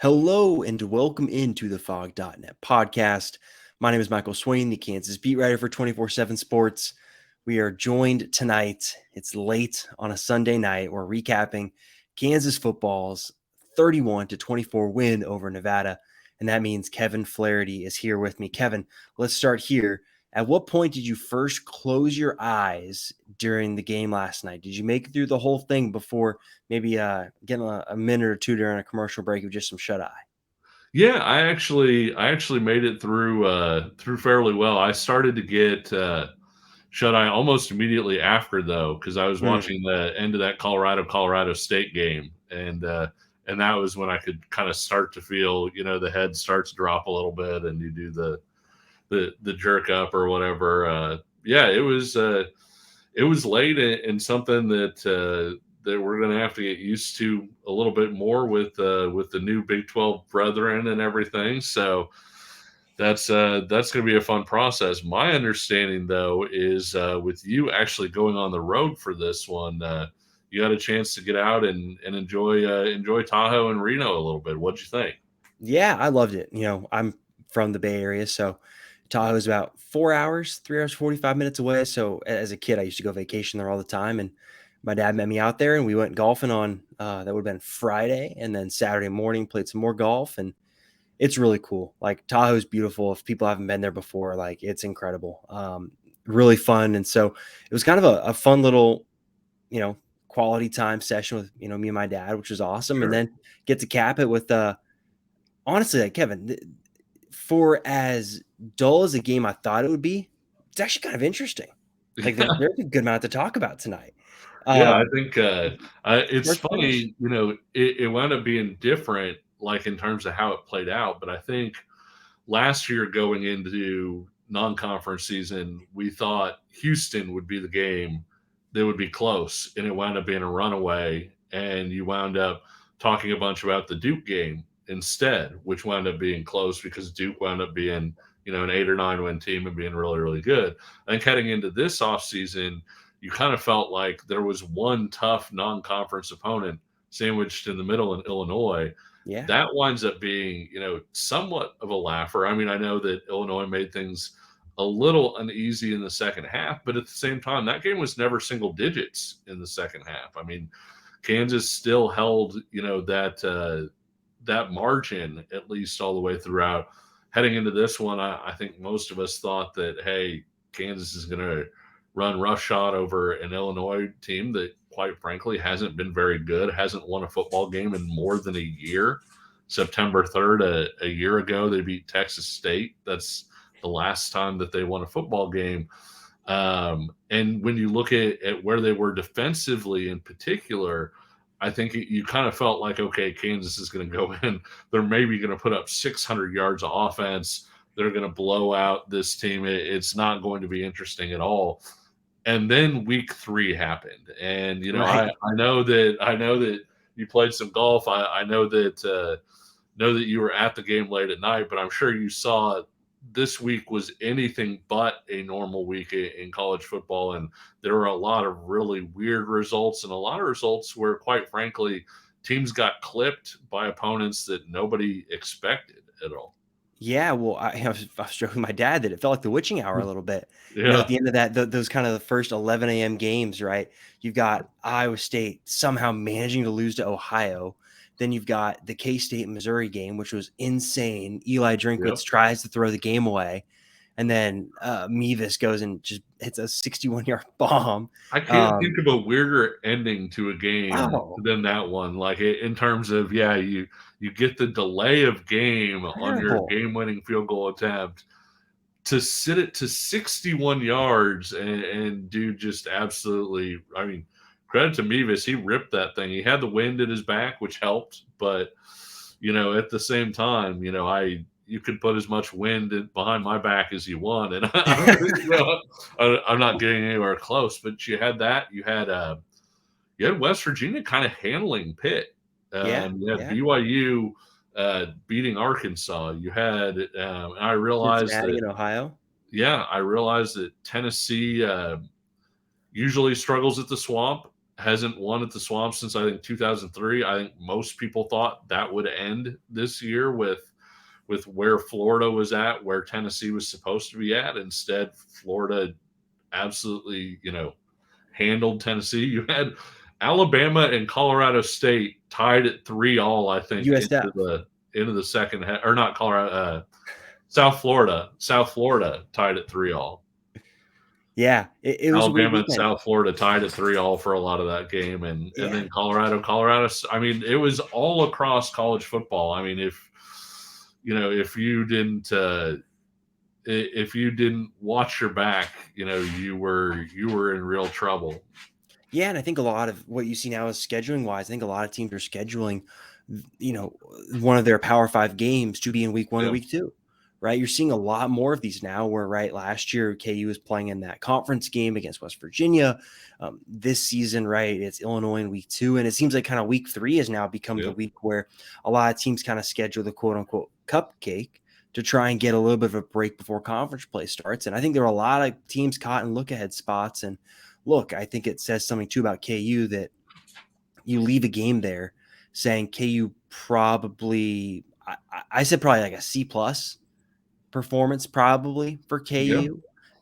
Hello and welcome into the Fog.net podcast. My name is Michael Swain, the Kansas beat writer for 24/7 Sports. We are joined tonight. It's late on a Sunday night. We're recapping Kansas football's 31-24 win over Nevada. And that means Kevin Flaherty is here with me. Kevin, let's start here. At what point did you first close your eyes during the game last night? Did you make it through the whole thing before maybe getting a minute or two during a commercial break with just some shut eye? Yeah, I actually made it through fairly well. I started to get shut eye almost immediately after though, because I was Mm. watching the end of that Colorado State game, and that was when I could kind of start to feel the head starts to drop a little bit, and you do the jerk up or whatever. Yeah, it was late and something that we're going to have to get used to a little bit more with the new Big 12 brethren and everything. So that's going to be a fun process. My understanding though is with you actually going on the road for this one, you got a chance to get out and enjoy Tahoe and Reno a little bit. What'd you think? Yeah, I loved it. I'm from the Bay Area, so Tahoe is about 4 hours, 3 hours, 45 minutes away. So as a kid, I used to go vacation there all the time. And my dad met me out there and we went golfing on that would have been Friday. And then Saturday morning, played some more golf. And it's really cool. Like Tahoe's beautiful. If people haven't been there before, like it's incredible. Really fun. And so it was kind of a fun little, you know, quality time session with, me and my dad, which was awesome. And Sure. then get to cap it with honestly, like Kevin, for as dull as a game I thought it would be, it's actually kind of interesting. Like there's a good amount to talk about tonight. Yeah, I Um, think it's Start to finish. funny. It wound up being different, like in terms of how it played out. But I think last year going into non-conference season, we thought Houston would be the game that would be close, and it wound up being a runaway. And you wound up talking a bunch about the Duke game instead, which wound up being close because Duke wound up being an 8 or 9 win team and being really really good. I think heading into this offseason, you kind of felt like there was one tough non-conference opponent sandwiched in the middle in Illinois Yeah. that winds up being, somewhat of a laugher. I mean, I know that Illinois made things a little uneasy in the second half, but at the same time, that game was never single digits in the second half. I mean, Kansas still held, that margin at least all the way throughout. Heading into this one, I think most of us thought that, hey, Kansas is going to run roughshod over an Illinois team that, quite frankly, hasn't been very good, hasn't won a football game in more than a year. September 3rd, a year ago, they beat Texas State. That's the last time that they won a football game. And when you look at where they were defensively in particular, I think you kind of felt like, okay, Kansas is going to go in. They're maybe going to put up 600 yards of offense. They're going to blow out this team. It's not going to be interesting at all. And then week 3 happened, and Right. I know that you played some golf. I know that you were at the game late at night, but I'm sure you saw this week was anything but a normal week in college football, and there were a lot of really weird results and a lot of results where, quite frankly, teams got clipped by opponents that nobody expected at all. Yeah, well, I was joking with my dad that it felt like the witching hour a little bit. At Yeah, the end of that, those kind of the first 11 a.m. games, right? You've got Iowa State somehow managing to lose to Ohio. Then you've got the K-State Missouri game, which was insane. Eli yep. Drinkwitz tries to throw the game away, and then Mevis goes and just hits a 61-yard bomb. I can't Um, think of a weirder ending to a game oh, than that one. Like in terms of, yeah, you get the delay of game on your terrible. game-winning field goal attempt to sit it to 61 yards and do just absolutely. I mean, credit to Mevis, he ripped that thing. He had the wind at his back, which helped, but at the same time, you could put as much wind behind my back as you want, and I'm not getting anywhere close. But you had that. You had West Virginia kind of handling Pitt. Yeah, You had yeah. BYU beating Arkansas. You had. I realized Cincinnati that. and Ohio. Yeah, I realized that Tennessee usually struggles at the Swamp. hasn't won at the Swamp since I think 2003. I think most people thought that would end this year with where Florida was at, where Tennessee was supposed to be at. Instead, Florida absolutely, handled Tennessee. You had Alabama and Colorado State tied at 3-all, I think, USF. into the second half, or not Colorado, South Florida. South Florida tied at 3-all. Yeah, it was a weird Alabama and weekend. South Florida tied at 3-all for a lot of that game, and Yeah. then Colorado. I mean, it was all across college football. I mean, if you didn't watch your back, you were in real trouble. Yeah, and I think a lot of what you see now is scheduling wise. I think a lot of teams are scheduling, one of their Power 5 games to be in week 1 or Yeah. week 2, right? You're seeing a lot more of these now where, right, last year KU was playing in that conference game against West Virginia. This season, right, it's Illinois in week 2. And it seems like kind of week 3 has now become the week where a lot of teams kind of schedule the quote unquote cupcake to try and get a little bit of a break before conference play starts. And I think there are a lot of teams caught in look ahead spots. And look, I think it says something too about KU that you leave a game there saying KU probably, I said probably like a C plus performance probably for KU. Yeah.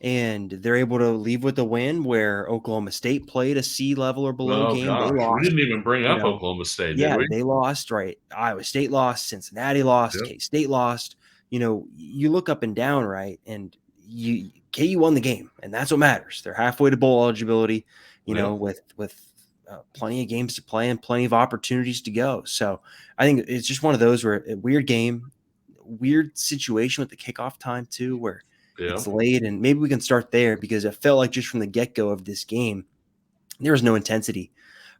And they're able to leave with a win where Oklahoma State played a C level or below Oh game. They gosh, we lost, didn't even bring up Oklahoma State, did yeah, we? they lost, right? Iowa State lost, Cincinnati lost, Yep. K-State lost. You look up and down, right? And KU won the game, and that's what matters. They're halfway to bowl eligibility, with plenty of games to play and plenty of opportunities to go. So I think it's just one of those where a weird game, weird situation with the kickoff time too, where it's late, and maybe we can start there because it felt like just from the get-go of this game, there was no intensity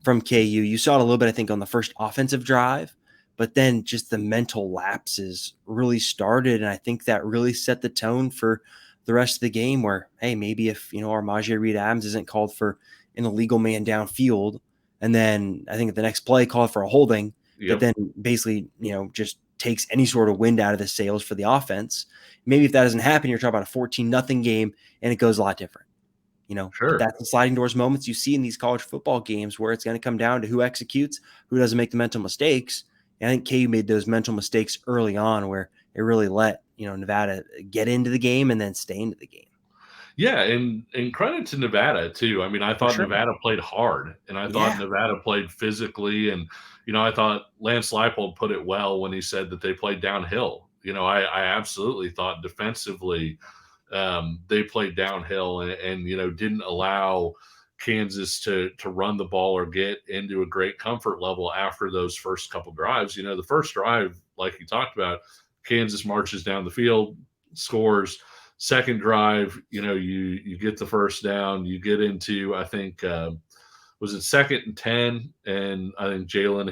from KU. You saw it a little bit, I think, on the first offensive drive, but then just the mental lapses really started. And I think that really set the tone for the rest of the game where, hey, maybe if, Armaje Reed Adams isn't called for an illegal man downfield, and then I think the next play called for a holding that then basically, just takes any sort of wind out of the sails for the offense. Maybe if that doesn't happen, you're talking about a 14-0 game and it goes a lot different. But that's the sliding doors moments you see in these college football games where it's going to come down to who executes, who doesn't make the mental mistakes. And I think KU made those mental mistakes early on where it really let, Nevada get into the game and then stay into the game. Yeah, and credit to Nevada too. I mean, I thought Nevada played hard, and I thought Nevada played physically, and I thought Lance Leipold put it well when he said that they played downhill. I absolutely thought defensively they played downhill and didn't allow Kansas to run the ball or get into a great comfort level after those first couple drives. The first drive, like you talked about, Kansas marches down the field, scores. Second drive, you get the first down, you get into, I think, was it 2nd and 10, and I think Jalen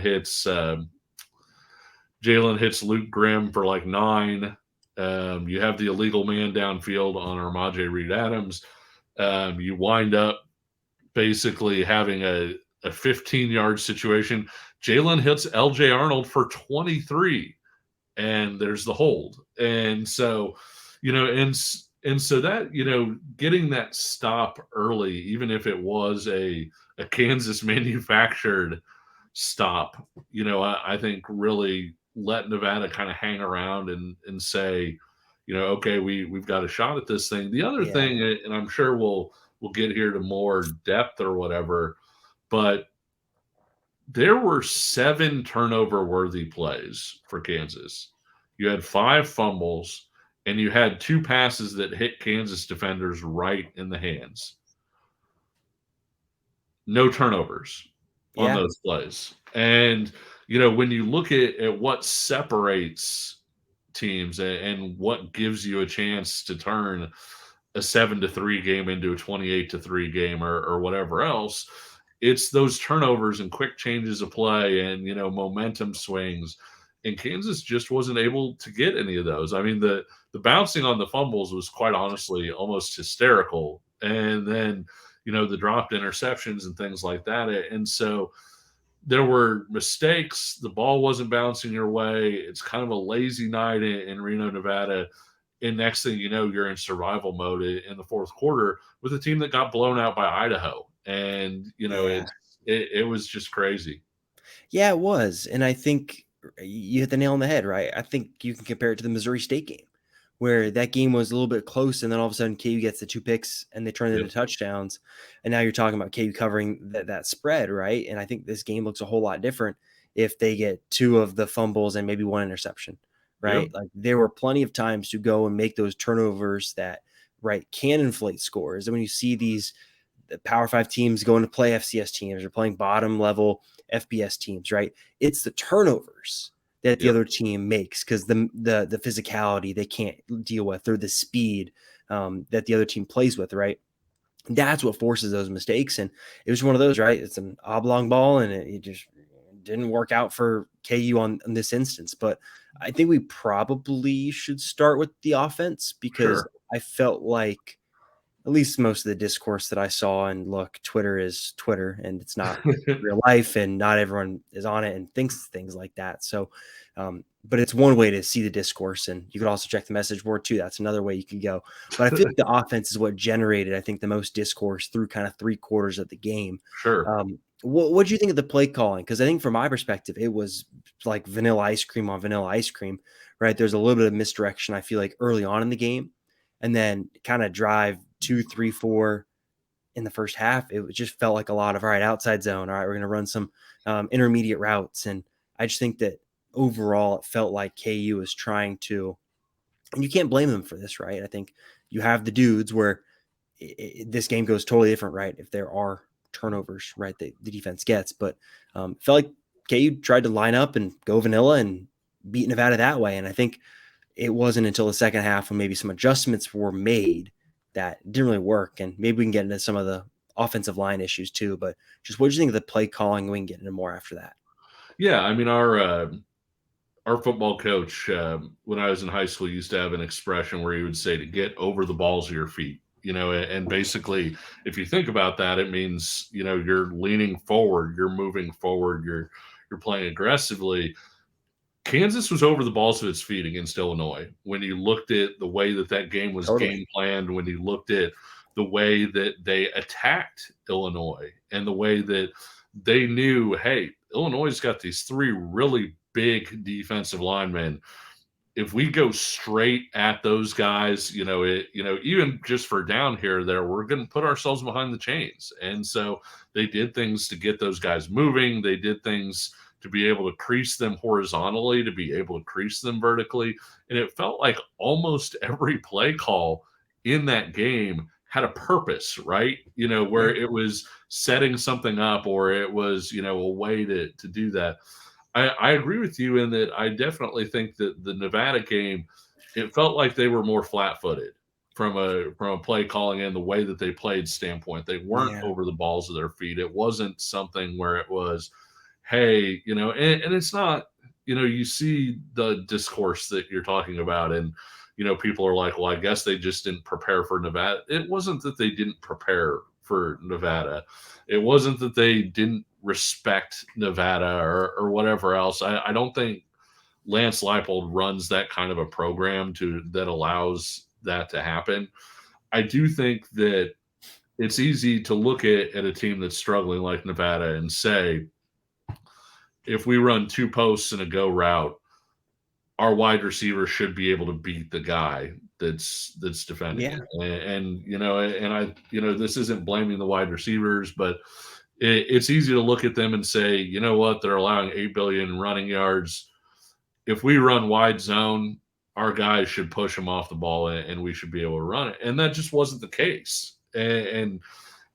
hits Luke Grimm for like 9. You have the illegal man downfield on Armaje Reed Adams. You wind up basically having a 15-yard situation. Jalen hits LJ Arnold for 23, and there's the hold. And so, and so that, getting that stop early, even if it was a Kansas manufactured stop, I think really let Nevada kind of hang around and say, okay, we've got a shot at this thing. The other thing, and I'm sure we'll get here to more depth or whatever, but there were 7 turnover worthy plays for Kansas. You had 5 fumbles, and you had 2 passes that hit Kansas defenders right in the hands. No turnovers on those plays. And, when you look at what separates teams and what gives you a chance to turn a 7-3 game into a 28-3 game or whatever else, it's those turnovers and quick changes of play and, momentum swings. And Kansas just wasn't able to get any of those. I mean, the bouncing on the fumbles was quite honestly almost hysterical. And then, the dropped interceptions and things like that. And so there were mistakes. The ball wasn't bouncing your way. It's kind of a lazy night in Reno, Nevada. And next thing you know, you're in survival mode in the fourth quarter with a team that got blown out by Idaho. And, It was just crazy. Yeah, it was. And I think you hit the nail on the head, right? I think you can compare it to the Missouri State game, where that game was a little bit close, and then all of a sudden KU gets the 2 picks and they turn it Yep. into touchdowns. And now you're talking about KU covering that spread, right? And I think this game looks a whole lot different if they get two of the fumbles and maybe one interception, Yep. right? Like there were plenty of times to go and make those turnovers that right can inflate scores. And when you see these the Power Five teams going to play FCS teams or playing bottom level FBS teams, right? It's the turnovers that the Yep. other team makes because the physicality they can't deal with or the speed that the other team plays with, right? That's what forces those mistakes. And it was one of those, right? It's an oblong ball, and it just didn't work out for KU on this instance. But I think we probably should start with the offense because Sure. I felt like at least most of the discourse that I saw, and look, Twitter is Twitter and it's not real life and not everyone is on it and thinks things like that. So, but it's one way to see the discourse, and you could also check the message board too. That's another way you could go. But I feel like the offense is what generated, I think, the most discourse through kind of 3 quarters of the game. Sure. What do you think of the play calling? Because I think from my perspective, it was like vanilla ice cream on vanilla ice cream, right? There's a little bit of misdirection, I feel like, early on in the game. And then kind of drive 2, 3, 4 in the first half, it just felt like a lot of, all right, outside zone. All right, we're going to run some intermediate routes. And I just think that overall, it felt like KU was trying to, and you can't blame them for this, right? I think you have the dudes where this game goes totally different, right? If there are turnovers, right, the defense gets. But felt like KU tried to line up and go vanilla and beat Nevada that way. And I think it wasn't until the second half when maybe some adjustments were made that didn't really work. And maybe we can get into some of the offensive line issues too. But just what do you think of the play calling? We can get into more after that. Yeah, I mean, our football coach, when I was in high school, used to have an expression where he would say to get over the balls of your feet. And basically, if you think about that, it means you're leaning forward, you're moving forward, you're playing aggressively. Kansas was over the balls of its feet against Illinois. When you looked at the way that game was Totally. game planned, when you looked at the way that they attacked Illinois and the way that they knew, hey, Illinois has got these three really big defensive linemen. If we go straight at those guys, even just for down here or there, we're going to put ourselves behind the chains. And so they did things to get those guys moving. They did things to be able to crease them horizontally, to be able to crease them vertically. And it felt like almost every play call in that game had a purpose, right? Where Yeah. it was setting something up or it was, a way to do that. I agree with you in that I definitely think that the Nevada game, it felt like they were more flat-footed from a play calling and the way that they played standpoint. They weren't Yeah. over the balls of their feet. It wasn't something where it was, hey, and it's not, you see the discourse that you're talking about, and people are like, well, I guess they just didn't prepare for Nevada. It wasn't that they didn't prepare for Nevada. It wasn't that they didn't respect Nevada or whatever else. I don't think Lance Leipold runs that kind of a program that allows that to happen. I do think that it's easy to look at a team that's struggling like Nevada and say, if we run two posts and a go route, our wide receiver should be able to beat the guy that's defending Yeah. it. And this isn't blaming the wide receivers, but it's easy to look at them and say, you know what, they're allowing 8 billion running yards. If we run wide zone, our guys should push them off the ball and we should be able to run it. And that just wasn't the case. And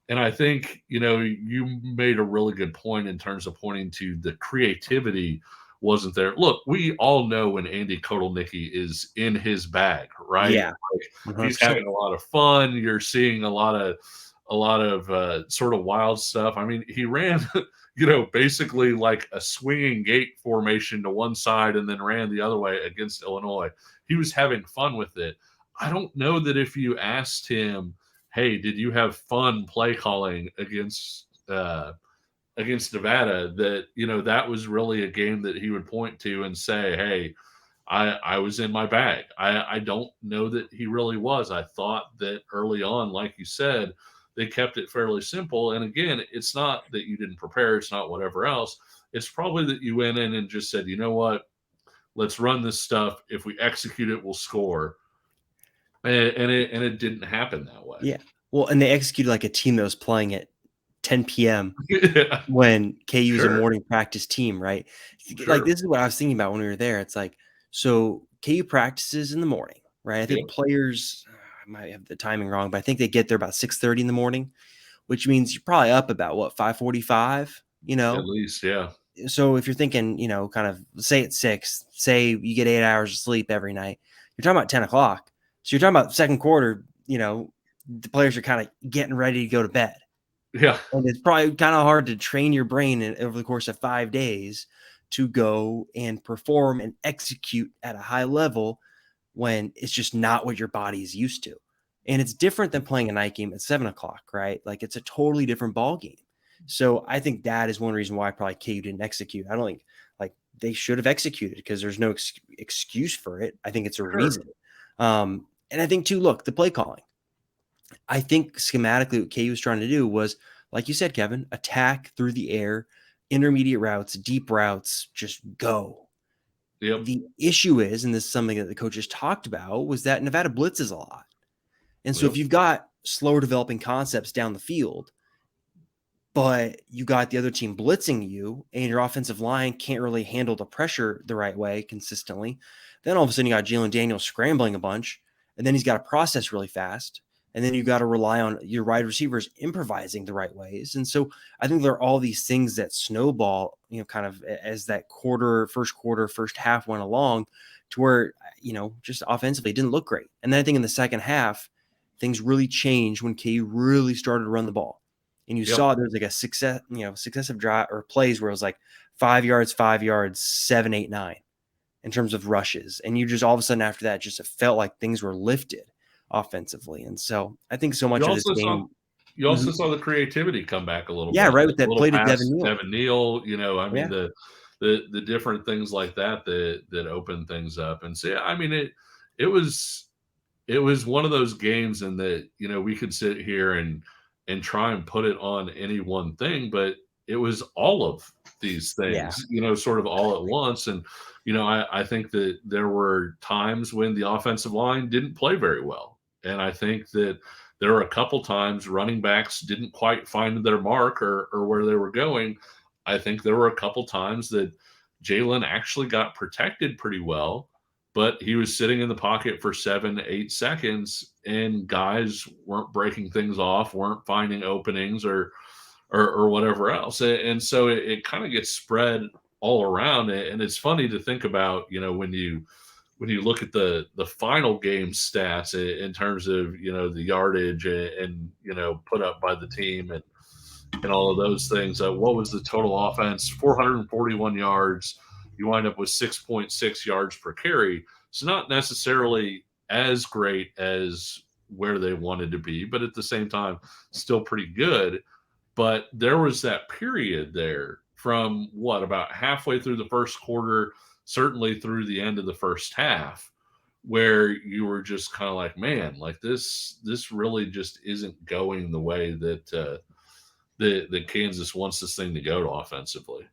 I think, you made a really good point in terms of pointing to the creativity wasn't there. Look, we all know when Andy Kotelnicki is in his bag, right? Yeah. Like, he's 100%. having a lot of fun. You're seeing a lot of sort of wild stuff. I mean, he ran, basically like a swinging gate formation to one side and then ran the other way against Illinois. He was having fun with it. I don't know that if you asked him, hey, did you have fun play calling against Nevada, that that was really a game that he would point to and say, hey, I was in my bag. I don't know that he really was. I thought that early on, like you said, they kept it fairly simple. And again, it's not that you didn't prepare, it's not whatever else. It's probably that you went in and just said, you know what, let's run this stuff. If we execute it, we'll score. And it didn't happen that way. Yeah. Well, and they executed like a team that was playing at 10 p.m. Yeah, when KU is a sure, morning practice team, right? Like, sure. this is what I was thinking about when we were there. It's like, so KU practices in the morning, right? I think Yep, players, I might have the timing wrong, but I think they get there about 6:30 in the morning, which means you're probably up about what, 5:45, at least, yeah. So if you're thinking, kind of say at 6, say you get 8 hours of sleep every night, you're talking about 10 o'clock. So you're talking about second quarter, the players are kind of getting ready to go to bed. Yeah, And it's probably kind of hard to train your brain over the course of 5 days to go and perform and execute at a high level when it's just not what your body is used to. And it's different than playing a night game at 7 o'clock, right? Like, it's a totally different ball game. So I think that is one reason why probably KU didn't execute. I don't think like they should have executed because there's no excuse for it. I think it's a sure. reason. And I think too, look, the play calling. I think schematically what KU was trying to do was, like you said, Kevin, attack through the air, intermediate routes, deep routes, just go. Yep, The issue is, and this is something that the coaches talked about, was that Nevada blitzes a lot. And so if yep, you've got slower developing concepts down the field, but you got the other team blitzing you and your offensive line can't really handle the pressure the right way consistently, then all of a sudden you got Jalen Daniels scrambling a bunch, and then he's got to process really fast. And then you got to rely on your wide receivers improvising the right ways. And so I think there are all these things that snowball, kind of as that first quarter, first half went along to where, just offensively it didn't look great. And then I think in the second half, things really changed when KU really started to run the ball. And you yep. saw there's like a successive drive or plays where it was like 5 yards, 7, 8, 9 in terms of rushes. And you just all of a sudden after that, just felt like things were lifted offensively. And so I think so You much of this also saw game. you Mhm. also saw the creativity come back a little Yeah, bit. right. The With that little play to Devin pass to Neal. Devin Neal, I mean Yeah. the different things like that open things up. And so yeah, I mean it was one of those games in that, we could sit here and try and put it on any one thing, but it was all of these Yeah. things, sort of all at once. And, I think that there were times when the offensive line didn't play very well. And I think that there were a couple times running backs didn't quite find their mark or where they were going. I think there were a couple times that Jalen actually got protected pretty well, but he was sitting in the pocket for 7, 8 seconds, and guys weren't breaking things off, weren't finding openings or whatever else. And so it kind of gets spread all around. And it's funny to think about, when you look at the final game stats in terms of the yardage and put up by the team and all of those things. What was the total offense? 441 yards. You wind up with 6.6 yards per carry. It's not necessarily as great as where they wanted to be, but at the same time, still pretty good. But there was that period there from about halfway through the first quarter, certainly through the end of the first half, where you were just kind of like, man, like this really just isn't going the way that Kansas wants this thing to go to offensively.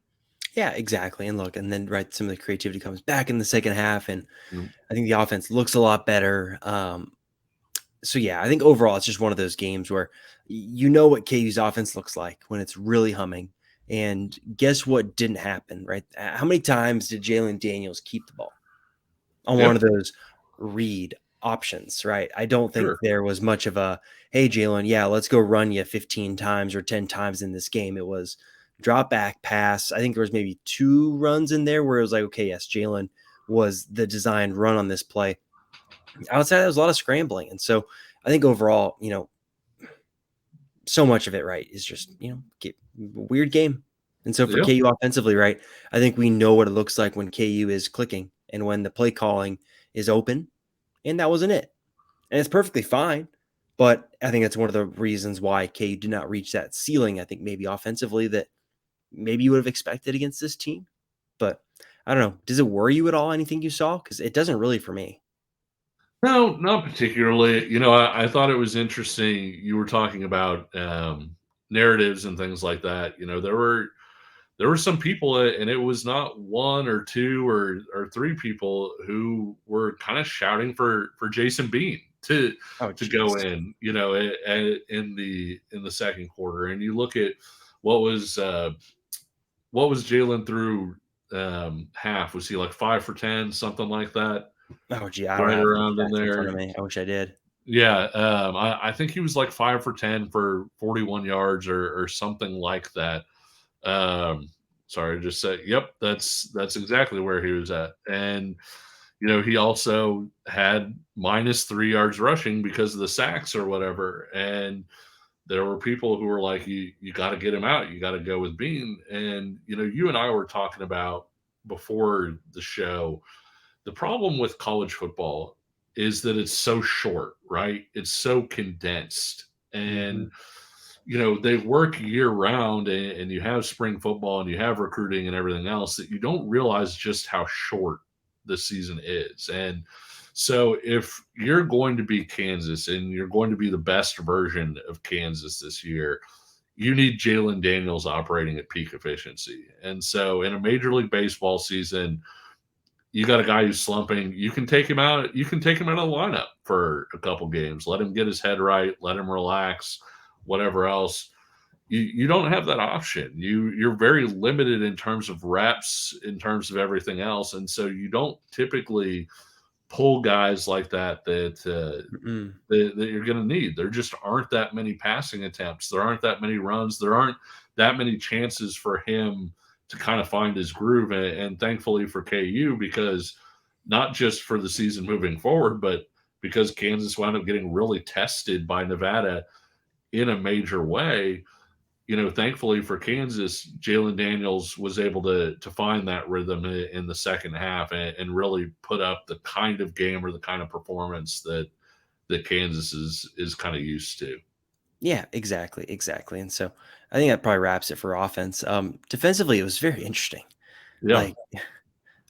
Yeah, exactly. And look, and then some of the creativity comes back in the second half, and Mm, I think the offense looks a lot better. So yeah, I think overall it's just one of those games where you know what KU's offense looks like when it's really humming. And guess what didn't happen, right? How many times did Jalen Daniels keep the ball on Yeah, one of those read options, right? I don't think sure. there was much of a, hey, Jalen, yeah, let's go run you 15 times or 10 times in this game. It was drop back pass. I think there was maybe 2 runs in there where it was like, okay, yes, Jalen was the designed run on this play. Outside, there was a lot of scrambling. And so I think overall, so much of it, right, is just, weird game. And so for Yeah, KU offensively, right, I think we know what it looks like when KU is clicking and when the play calling is open. And that wasn't it. And it's perfectly fine. But I think that's one of the reasons why KU did not reach that ceiling, I think maybe offensively, that maybe you would have expected against this team. But I don't know. Does it worry you at all, anything you saw? Because it doesn't really for me. No, not particularly. I thought it was interesting. You were talking about narratives and things like that. There were some people, and it was not one or two or three people who were kind of shouting for Jason Bean Oh, to go jeez. in, in the second quarter. And you look at what was uh, what was Jalen through half? Was he like 5 for 10, something like that, Oh, gee, I don't right have the around in stats in front of there? me. I wish I did. Yeah, I think he was like 5 for 10 for 41 yards or something like that. Um, sorry, just say, yep, that's exactly where he was at. And he also had -3 yards rushing because of the sacks or whatever. And there were people who were like, you got to get him out. You got to go with Bean. And you and I were talking about before the show. The problem with college football is that it's so short, right? It's so condensed. And Mhm. they work year round, and you have spring football and you have recruiting and everything else, that you don't realize just how short the season is. And so if you're going to be Kansas and you're going to be the best version of Kansas this year, you need Jalen Daniels operating at peak efficiency. And so in a Major League Baseball season, you got a guy who's slumping. You can take him out. You can take him out of the lineup for a couple games. Let him get his head right. Let him relax. Whatever else, you don't have that option. You're very limited in terms of reps, in terms of everything else, and so you don't typically pull guys like Mm-mm. that you're going to need. There just aren't that many passing attempts. There aren't that many runs. There aren't that many chances for him to kind of find his groove. And thankfully for KU, because not just for the season moving forward, but because Kansas wound up getting really tested by Nevada in a major way. Thankfully for Kansas, Jalen Daniels was able to find that rhythm in the second half and really put up the kind of game or the kind of performance that Kansas is kind of used to. Yeah, exactly, exactly. And so I think that probably wraps it for offense. Defensively, it was very interesting. Yeah. Like,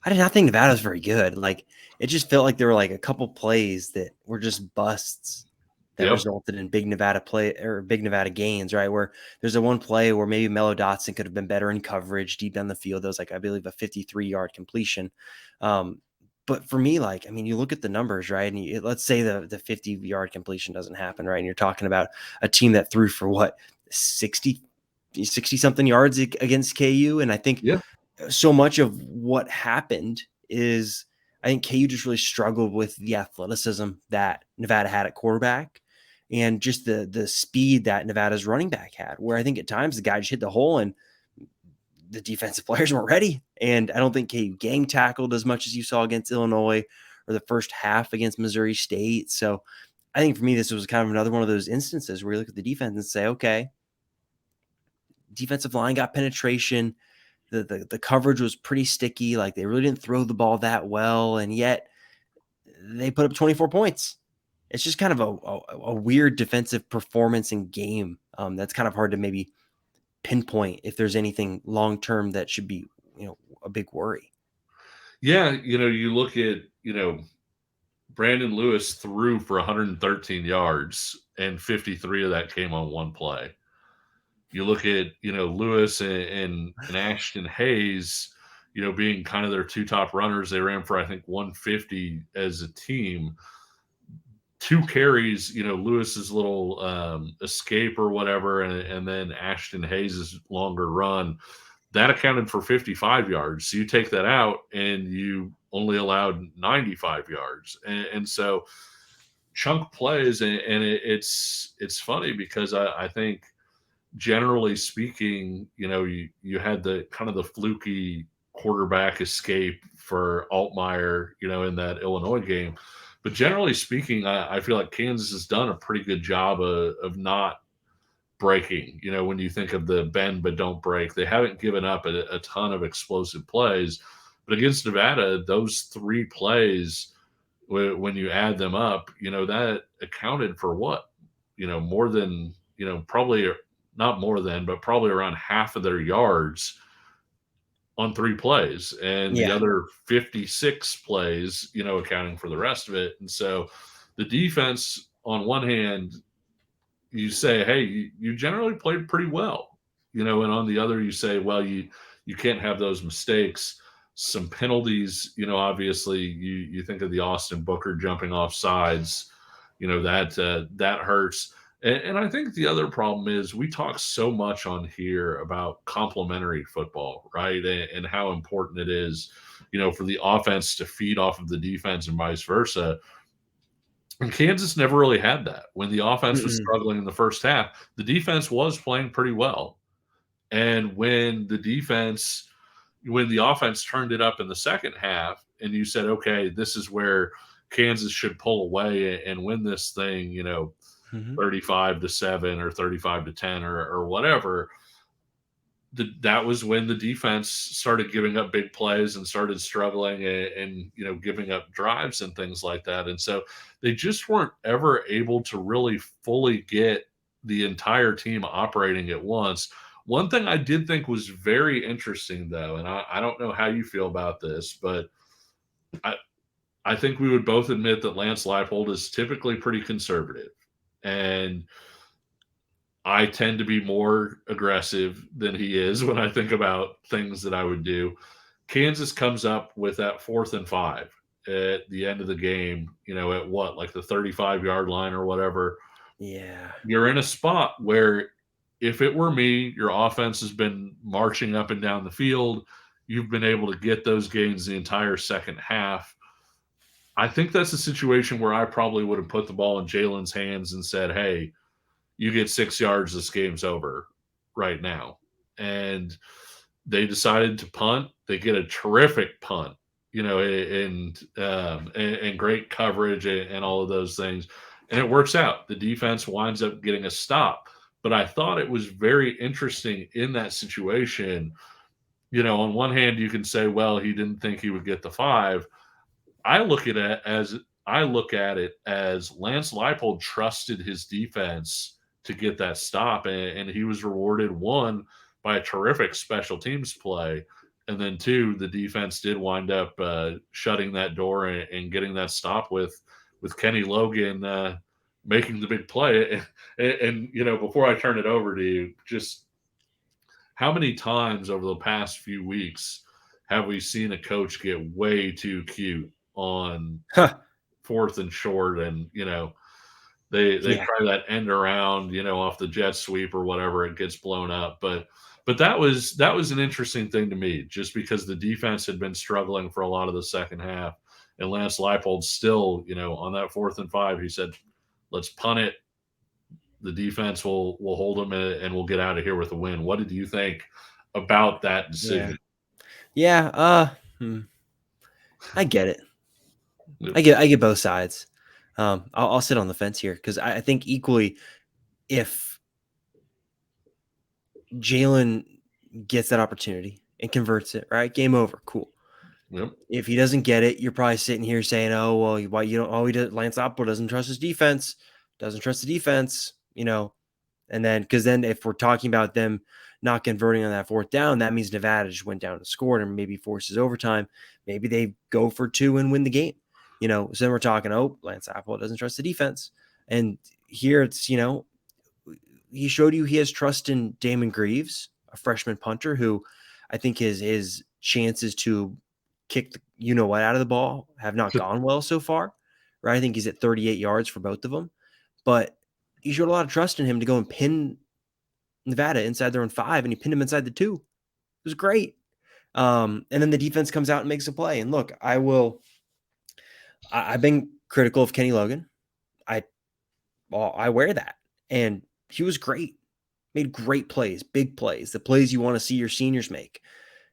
I did not think Nevada was very good. Like, it just felt like there were like a couple plays that were just busts that Yep. resulted in big Nevada play or big Nevada gains, right? Where there's a one play where maybe Mello Dotson could have been better in coverage deep down the field. That was like, I believe, a 53-yard completion. Um, but for me, like, I mean, you look at the numbers, right? And let's say the 50-yard completion doesn't happen, right? And you're talking about a team that threw for what, 60 something yards against KU. And I think Yeah. so much of what happened is I think KU just really struggled with the athleticism that Nevada had at quarterback and just the speed that Nevada's running back had, where I think at times the guy just hit the hole and the defensive players weren't ready. And I don't think KU gang tackled as much as you saw against Illinois or the first half against Missouri State. So I think for me, this was kind of another one of those instances where you look at the defense and say, okay, defensive line got penetration. The coverage was pretty sticky. Like they really didn't throw the ball that well, and yet they put up 24 points. It's just kind of a weird defensive performance and game. That's kind of hard to maybe pinpoint if there's anything long term that should be a big worry. Yeah. You look at, Brandon Lewis threw for 113 yards, and 53 of that came on one play. You look at, Lewis and Ashton Hayes, being kind of their two top runners. They ran for, I think, 150 as a team. Two carries, Lewis's little escape or whatever, and then Ashton Hayes' longer run, that accounted for 55 yards. So you take that out and you only allowed 95 yards. And so chunk plays, and it's funny because I think generally speaking, you had the kind of the fluky quarterback escape for Altmaier, in that Illinois game. But generally speaking, I feel like Kansas has done a pretty good job of not breaking. When you think of the bend but don't break, they haven't given up a ton of explosive plays. But against Nevada, those three plays, when you add them up, that accounted for what, more than, probably not more than, but probably around half of their yards on 3 plays, and the Yeah. other 56 plays, accounting for the rest of it. And so the defense, on one hand, you say, hey, you generally played pretty well, and on the other, you say, well, you can't have those mistakes. Some penalties, obviously, you think of the Austin Booker jumping off sides, that hurts. And I think the other problem is we talk so much on here about complementary football, right? And how important it is, for the offense to feed off of the defense and vice versa. And Kansas never really had that. When the offense was Mm-mm. struggling in the first half, the defense was playing pretty well. And when the offense turned it up in the second half, and you said, okay, this is where Kansas should pull away and win this thing, Mm-hmm. 35-7 or 35-10 or whatever, that was when the defense started giving up big plays and started struggling and giving up drives and things like that. And so they just weren't ever able to really fully get the entire team operating at once. One thing I did think was very interesting, though, and I don't know how you feel about this, but I, I think we would both admit that Lance Leipold is typically pretty conservative. And I tend to be more aggressive than he is when I think about things that I would do. Kansas comes up with that 4th and 5 at the end of the game, at what, like the 35-yard line or whatever. Yeah. You're in a spot where if it were me, your offense has been marching up and down the field. You've been able to get those gains the entire second half. I think that's a situation where I probably would have put the ball in Jalen's hands and said, hey, you get 6 yards, this game's over right now. And they decided to punt. They get a terrific punt, and great coverage and all of those things. And it works out. The defense winds up getting a stop. But I thought it was very interesting in that situation. On one hand, you can say, well, he didn't think he would get the 5. I look at it as Lance Leipold trusted his defense to get that stop, and he was rewarded, one, by a terrific special teams play, and then two, the defense did wind up shutting that door and getting that stop with Kenny Logan making the big play. And before I turn it over to you, just how many times over the past few weeks have we seen a coach get way too cute on Huh. 4th and short, and they Yeah. try that end around, off the jet sweep or whatever, it gets blown up. But that was an interesting thing to me, just because the defense had been struggling for a lot of the second half, and Lance Leipold still, on that 4th and 5, he said, let's punt it. The defense will hold them, and we'll get out of here with a win. What did you think about that Yeah. decision? Yeah. I get it. Yep. I get both sides. I'll sit on the fence here because I think equally, if Jalen gets that opportunity and converts it, right, game over, cool. Yep. If he doesn't get it, you're probably sitting here saying, "Oh well, why you don't? Oh, he does. Lance Oppo doesn't trust his defense. Doesn't trust the defense." And then because then if we're talking about them not converting on that 4th down, that means Nevada just went down and scored and maybe forces overtime. Maybe they go for 2 and win the game. So then we're talking, oh, Lance Apple doesn't trust the defense. And here it's, he showed you he has trust in Damon Greaves, a freshman punter who I think his chances to kick what out of the ball have not gone well so far. Right. I think he's at 38 yards for both of them. But he showed a lot of trust in him to go and pin Nevada inside their own 5, and he pinned him inside the 2. It was great. And then the defense comes out and makes a play. And look, I've been critical of Kenny Logan. I wear that. And he was great. Made great plays, big plays, the plays you want to see your seniors make.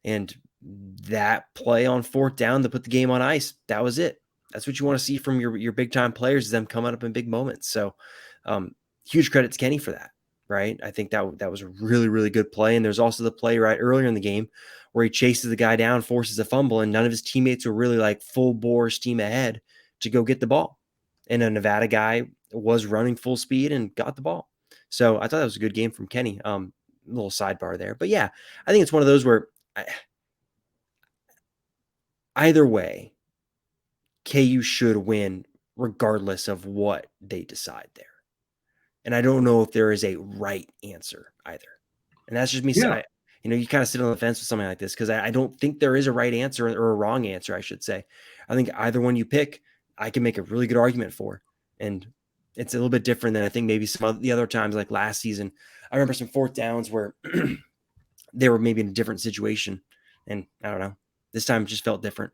And that play on 4th down to put the game on ice, that was it. That's what you want to see from your big time players, is them coming up in big moments. So huge credit to Kenny for that. Right. I think that was a really, really good play. And there's also the play right earlier in the game where he chases the guy down, forces a fumble, and none of his teammates were really like full bore steam ahead to go get the ball. And a Nevada guy was running full speed and got the ball. So I thought that was a good game from Kenny. Little sidebar there. But yeah, I think it's one of those where either way, KU should win regardless of what they decide there. And I don't know if there is a right answer either. And that's just me. Yeah. You kind of sit on the fence with something like this because I don't think there is a right answer or a wrong answer, I should say. I think either one you pick, I can make a really good argument for. And it's a little bit different than I think maybe some of the other times, like last season. I remember some fourth downs where they were maybe in a different situation. And I don't know. This time it just felt different.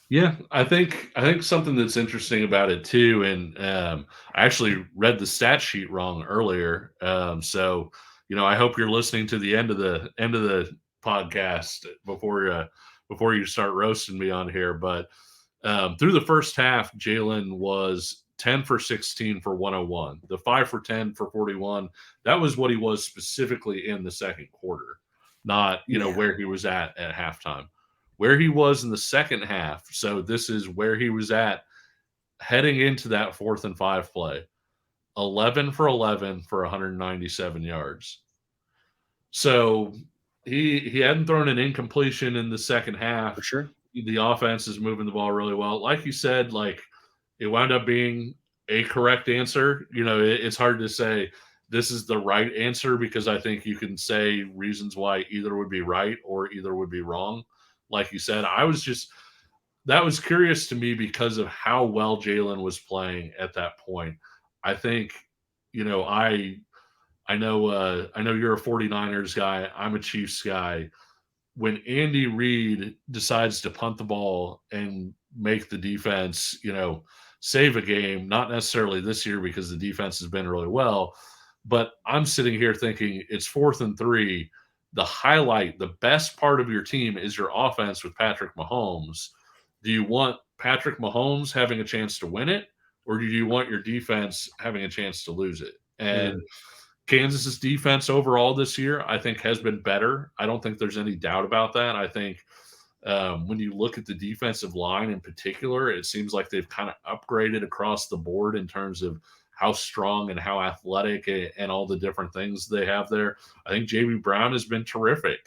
Yeah, I think something that's interesting about it too, and I actually read the stat sheet wrong earlier. So I hope you're listening to the end of the podcast before you start roasting me on here. But through the first half, Jalen was 10 for 16 for 101. The 5 for 10 for 41. That was what he was specifically in the second quarter, not Yeah. where he was at halftime. Where he was in the second half. So this is where he was at heading into that 4th and 5 play. 11 for 11 for 197 yards. So he hadn't thrown an incompletion in the second half. For sure. The offense is moving the ball really well. Like you said, it wound up being a correct answer. It's hard to say this is the right answer because I think you can say reasons why either would be right or either would be wrong. Like you said, that was curious to me because of how well Jalen was playing at that point. I think, I know you're a 49ers guy. I'm a Chiefs guy. When Andy Reid decides to punt the ball and make the defense, save a game, not necessarily this year because the defense has been really well, but I'm sitting here thinking it's 4th and 3. The highlight, the best part of your team is your offense with Patrick Mahomes. Do you want Patrick Mahomes having a chance to win it, or do you want your defense having a chance to lose it? And Kansas's defense overall this year, I think, has been better. I don't think there's any doubt about that. I think when you look at the defensive line in particular, it seems like they've kind of upgraded across the board in terms of how strong and how athletic and all the different things they have there. I think JB Brown has been terrific,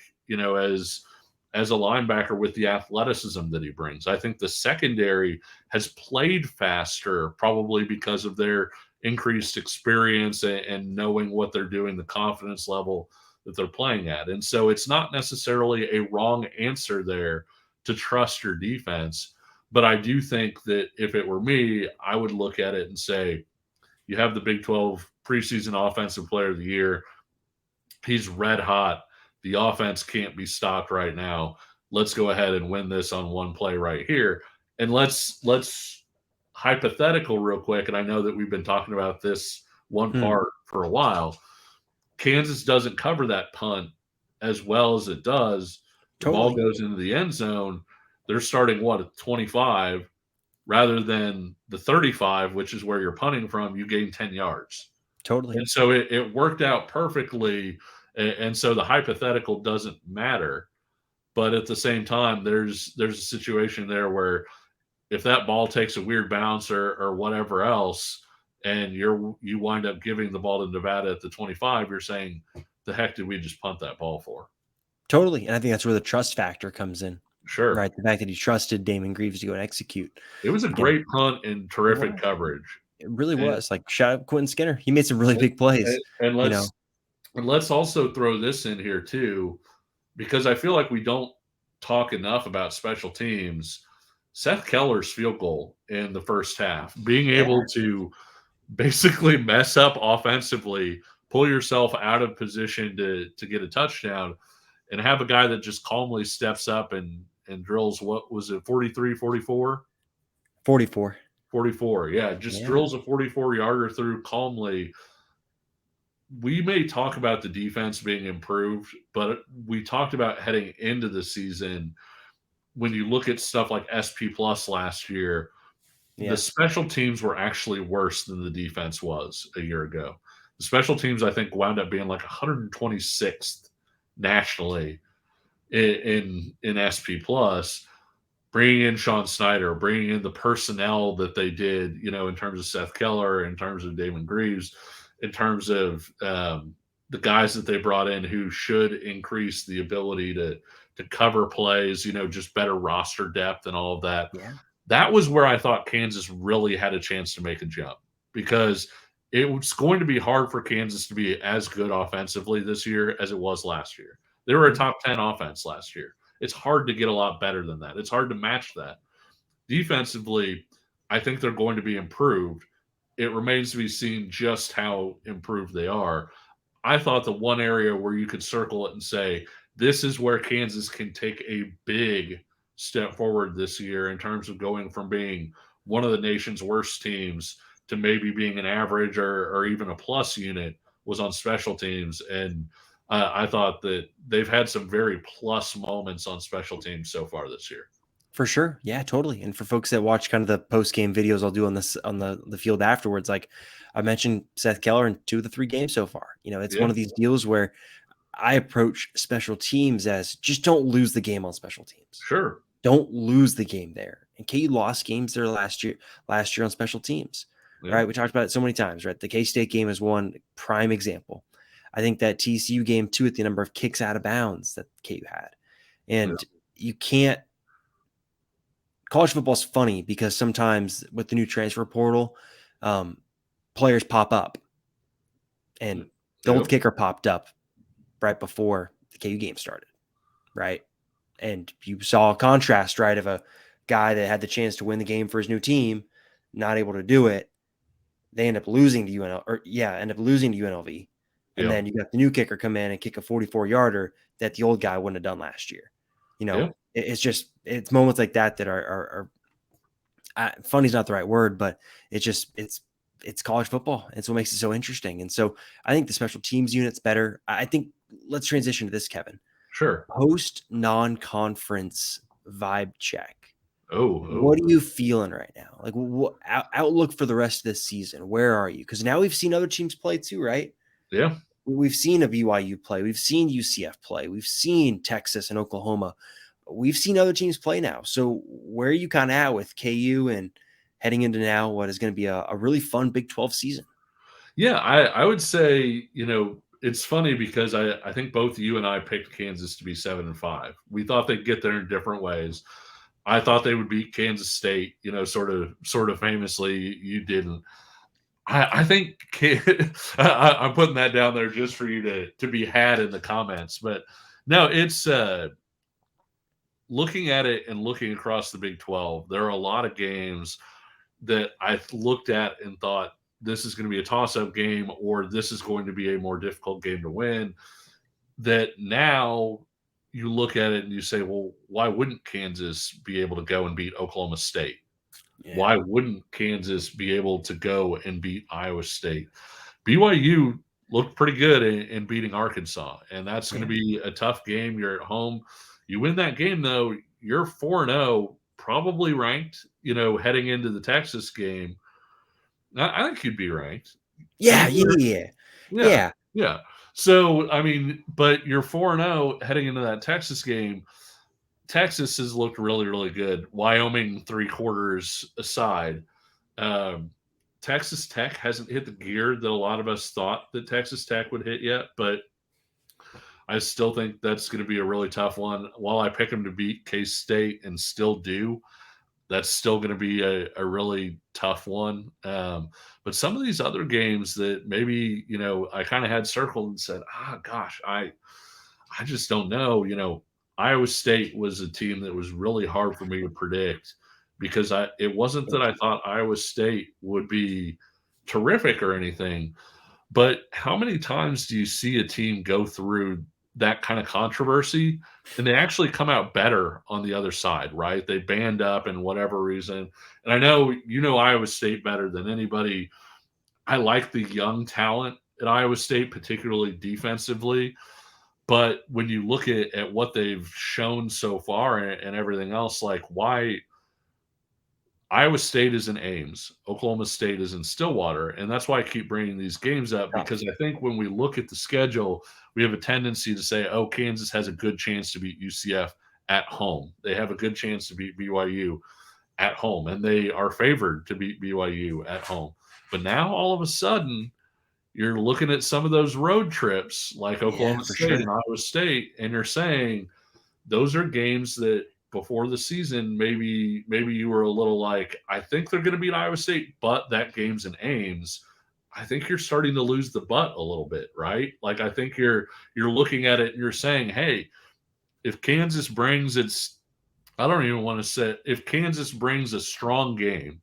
as a linebacker with the athleticism that he brings. I think the secondary has played faster, probably because of their increased experience and knowing what they're doing, the confidence level that they're playing at. And so it's not necessarily a wrong answer there to trust your defense. But I do think that if it were me, I would look at it and say, you have the Big 12 preseason offensive player of the year. He's red hot. The offense can't be stopped right now. Let's go ahead and win this on one play right here. And let's hypothetical real quick. And I know that we've been talking about this one part for a while. Kansas doesn't cover that punt as well as it does. The ball goes into the end zone. They're starting at 25 rather than the 35, which is where you're punting from. You gain 10 yards. Totally. And so it worked out perfectly. And so the hypothetical doesn't matter. But at the same time, there's a situation there where if that ball takes a weird bounce or whatever else, and you wind up giving the ball to Nevada at the 25, you're saying, the heck did we just punt that ball for? Totally. And I think that's where the trust factor comes in. Sure. Right. The fact that he trusted Damon Greaves to go and execute. It was a great punt and terrific coverage. It really was. Like, shout out Quentin Skinner. He made some really big plays. And let's also throw this in here too, because I feel like we don't talk enough about special teams. Seth Keller's field goal in the first half, being able to basically mess up offensively, pull yourself out of position to get a touchdown, and have a guy that just calmly steps up and drills, what was it, 43, 44? 44. 44, yeah. Just drills a 44-yarder through calmly. We may talk about the defense being improved, but we talked about heading into the season. When you look at stuff like SP Plus last year, the special teams were actually worse than the defense was a year ago. The special teams, I think, wound up being like 126th nationally in SP Plus. Bringing in Sean Snyder, bringing in the personnel that they did, in terms of Seth Keller, in terms of Damon Greaves, in terms of the guys that they brought in who should increase the ability to to cover plays, just better roster depth and all of that. Yeah. That was where I thought Kansas really had a chance to make a jump, because it was going to be hard for Kansas to be as good offensively this year as it was last year. They were a top 10 offense last year. It's hard to get a lot better than that. It's hard to match that. Defensively, I think they're going to be improved. It remains to be seen just how improved they are. I thought the one area where you could circle it and say, this is where Kansas can take a big step forward this year in terms of going from being one of the nation's worst teams to maybe being an average or even a plus unit, was on special teams. And I thought that they've had some very plus moments on special teams so far this year. For sure. Yeah, totally. And for folks that watch kind of the post-game videos I'll do on this on the field afterwards, like I mentioned Seth Keller in 2 of the 3 games so far. It's one of these deals where I approach special teams as just don't lose the game on special teams. Sure. Don't lose the game there. And KU lost games there last year on special teams. Yeah. Right. We talked about it so many times, right? The K-State game is one prime example. I think that TCU game too, at the number of kicks out of bounds that KU had. And you can't. College football is funny because sometimes with the new transfer portal, players pop up, and the old kicker popped up right before the KU game started, right? And you saw a contrast, right, of a guy that had the chance to win the game for his new team, not able to do it. They end up losing to UNLV. And then you got the new kicker come in and kick a 44-yarder that the old guy wouldn't have done last year. It's moments like that are funny is not the right word, but it's college football. It's what makes it so interesting. And so I think the special teams unit's better. I think let's transition to this, Kevin. Sure. Post non-conference vibe check. What are you feeling right now? Like, what outlook for the rest of this season? Where are you? Because now we've seen other teams play too, right? Yeah. We've seen a BYU play. We've seen UCF play. We've seen Texas and Oklahoma. We've seen other teams play now. So where are you kind of at with KU and heading into now what is going to be a really fun Big 12 season? Yeah, I would say, it's funny because I think both you and I picked Kansas to be 7-5. We thought they'd get there in different ways. I thought they would beat Kansas State, sort of famously. You didn't. I think I'm putting that down there just for you to be had in the comments. But no, it's looking at it and looking across the Big 12, there are a lot of games that I looked at and thought this is going to be a toss-up game or this is going to be a more difficult game to win, that now you look at it and you say, well, why wouldn't Kansas be able to go and beat Oklahoma State? Yeah. Why wouldn't Kansas be able to go and beat Iowa State? BYU looked pretty good in beating Arkansas, and that's going to be a tough game. You're at home. You win that game, though, you're 4-0, probably ranked, heading into the Texas game. I think you'd be ranked. Yeah. So, but you're 4-0 heading into that Texas game. Texas has looked really, really good. Wyoming 3/4 aside. Texas Tech hasn't hit the gear that a lot of us thought that Texas Tech would hit yet, but I still think that's going to be a really tough one. While I pick them to beat K-State and still do, that's still going to be a really tough one. But some of these other games that maybe, I kind of had circled and said, gosh, I just don't know. Iowa State was a team that was really hard for me to predict because it wasn't that I thought Iowa State would be terrific or anything, but how many times do you see a team go through that kind of controversy and they actually come out better on the other side, right? They band up in whatever reason. And I know, Iowa State better than anybody. I like the young talent at Iowa State, particularly defensively. But when you look at what they've shown so far and everything else, like why Iowa State is in Ames, Oklahoma State is in Stillwater. And that's why I keep bringing these games up, because I think when we look at the schedule, we have a tendency to say, oh, Kansas has a good chance to beat UCF at home. They have a good chance to beat BYU at home, and they are favored to beat BYU at home. But now all of a sudden, you're looking at some of those road trips like Oklahoma State and Iowa State, and you're saying those are games that before the season, maybe you were a little like, I think they're going to beat Iowa State, but that game's in Ames. I think you're starting to lose the butt a little bit, right? Like I think you're looking at it and you're saying, hey, if Kansas brings its, I don't even want to say, if Kansas brings a strong game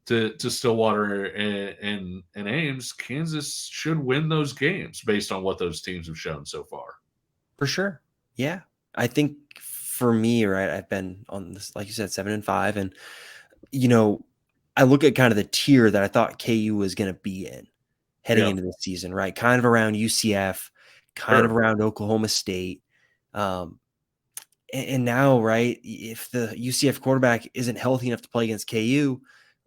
to Stillwater and Ames, Kansas should win those games based on what those teams have shown so far. For sure. Yeah. I think for me, right, I've been on this, like you said, 7-5. And, I look at kind of the tier that I thought KU was going to be in heading Yeah, into the season, right? Kind of around UCF, kind of sure. around Oklahoma State. And now, right, if the UCF quarterback isn't healthy enough to play against KU,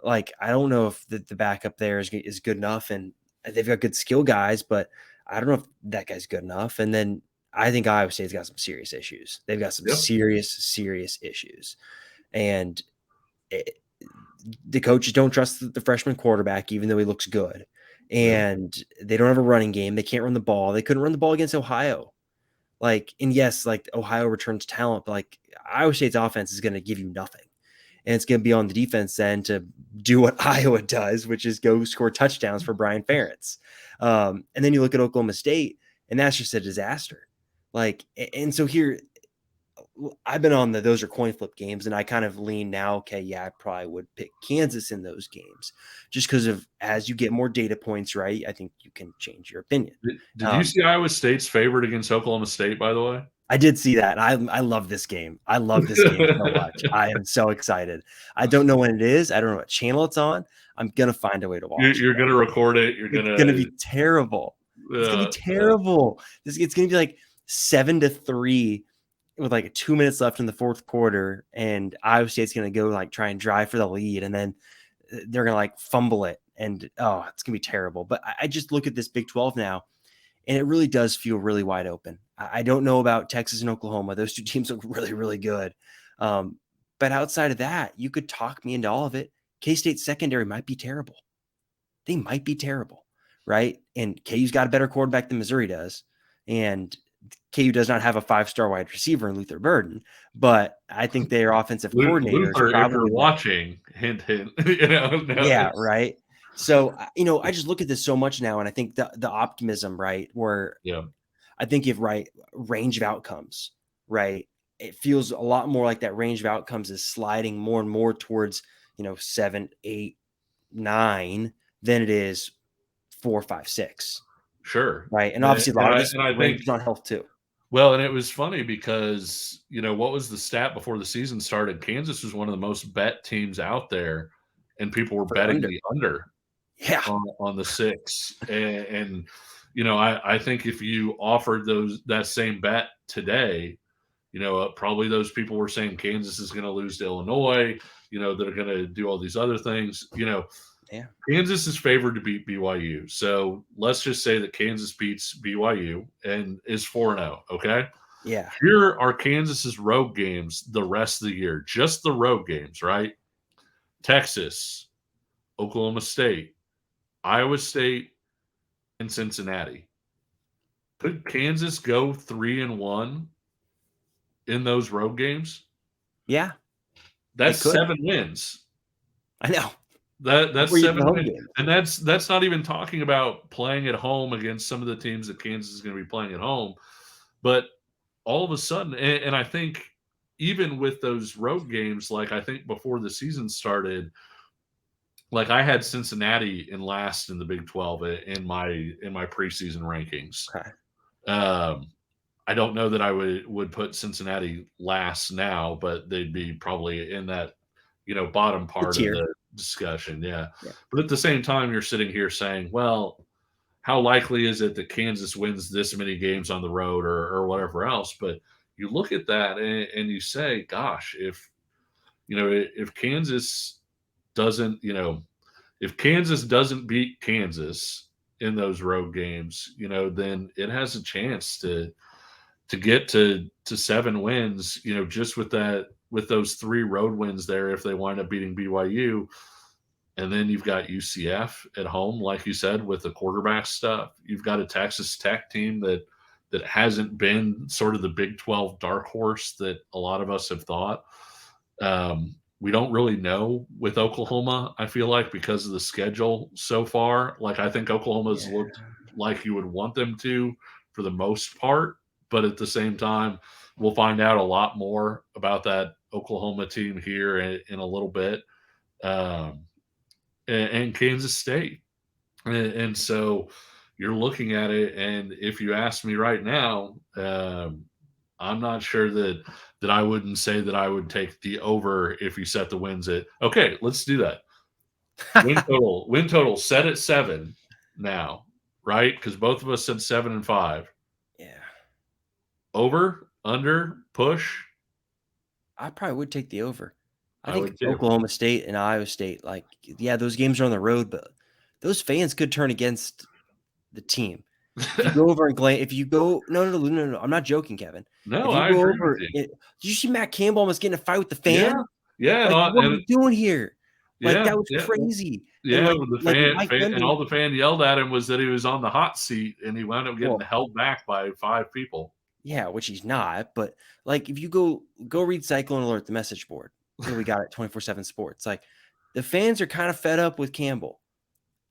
like I don't know if the backup there is good enough, and they've got good skill guys, but I don't know if that guy's good enough. And then I think Iowa State's got some serious issues. They've got some Yep. serious issues, and the coaches don't trust the freshman quarterback, even though he looks good, Yep. and they don't have a running game. They can't run the ball. They couldn't run the ball against Ohio. Like, and yes, like Ohio returns talent, but like Iowa State's offense is going to give you nothing. And it's going to be on the defense then to do what Iowa does, which is go score touchdowns for Brian Ferentz. And then you look at Oklahoma State, and that's just a disaster. Like, and so here, I've been on those are coin flip games, and I kind of lean now, okay, yeah, I probably would pick Kansas in those games just because of as you get more data points, right? I think you can change your opinion. Did you see Iowa State's favorite against Oklahoma State, by the way? I did see that. I love this game. I love this game so much. I am so excited. I don't know when it is. I don't know what channel it's on. I'm gonna find a way to watch it. You're going to record it. You're going It's gonna be to, terrible. It's gonna be terrible. It's gonna be like 7-3 with like 2 minutes left in the fourth quarter, and Iowa State's gonna go like try and drive for the lead, and then they're gonna like fumble it, and oh, it's gonna be terrible. But I just look at this Big 12 now, and it really does feel really wide open. I don't know about Texas and Oklahoma. Those two teams look really, really good. But outside of that, you could talk me into all of it. K-State's secondary might be terrible. They might be terrible, right? And KU's got a better quarterback than Missouri does. And KU does not have a 5-star wide receiver in Luther Burden, but I think their offensive coordinator is Luther, if you're probably watching, hint, hint, yeah, right. So, I just look at this so much now, and I think the optimism, right, where yeah, I think if right range of outcomes, right, it feels a lot more like that range of outcomes is sliding more and more towards 7, 8, 9 than it is 4, 5, 6, sure. right? And obviously a lot of this I think, ranges on health too. well, and it was funny because, what was the stat before the season started? Kansas was one of the most bet teams out there, and people were For betting under, the under yeah, on the 6. And I think if you offered that same bet today, probably those people were saying Kansas is going to lose to Illinois, they're going to do all these other things. yeah, Kansas is favored to beat BYU. So let's just say that Kansas beats BYU and is 4-0. Okay. yeah, Here are Kansas's road games the rest of the year, just the road games, right? Texas, Oklahoma State, Iowa State, and Cincinnati. Could Kansas go 3-1 in those road games? yeah. They That's could. 7 wins. I know. That's Before you get 7 the home wins. game. And that's not even talking about playing at home against some of the teams that Kansas is going to be playing at home. But all of a sudden, and I think even with those road games, like I think before the season started, like I had Cincinnati in last in the Big 12 in my preseason rankings. Okay. I don't know that I would put Cincinnati last now, but they'd be probably in that bottom part of Tier. the discussion. Yeah. Yeah. But at the same time, you're sitting here saying, well, how likely is it that Kansas wins this many games on the road or whatever else? But you look at that and you say, gosh, if Kansas doesn't, if Kansas doesn't beat Kansas in those road games, then it has a chance to get to 7 wins, just with those 3 road wins there if they wind up beating BYU. And then you've got UCF at home, like you said, with the quarterback stuff. You've got a Texas Tech team that that hasn't been sort of the Big 12 dark horse that a lot of us have thought. We don't really know with Oklahoma, I feel like, because of the schedule so far. Like, I think Oklahoma's Yeah. looked like you would want them to for the most part, but at the same time, we'll find out a lot more about that Oklahoma team here in a little bit. Um, and Kansas State. And so you're looking at it, and if you ask me right now, I'm not sure that I wouldn't say that I would take the over if you set the wins at. Okay, let's do that. Win total set at 7 now, right? Because both of us said 7 and 5. Yeah. Over, under, push. I probably would take the over. I I think would too. Oklahoma State and Iowa State, like, yeah, those games are on the road, but those fans could turn against the team. If you go over and if you go, no, I'm not joking, Kevin. No, If you I go agree with over, you. did you see Matt Campbell almost getting a fight with the Yeah, fan? yeah, Like, what are and we doing here? Like, yeah, that was yeah. crazy. And Yeah, like, with the like Mike fan, and Gundy, all the fan yelled at him was that he was on the hot seat, and he wound up getting well, held back by 5 people. yeah, which he's not. But like, if you go read Cyclone Alert, the message board that we got at 24/7 Sports, like the fans are kind of fed up with Campbell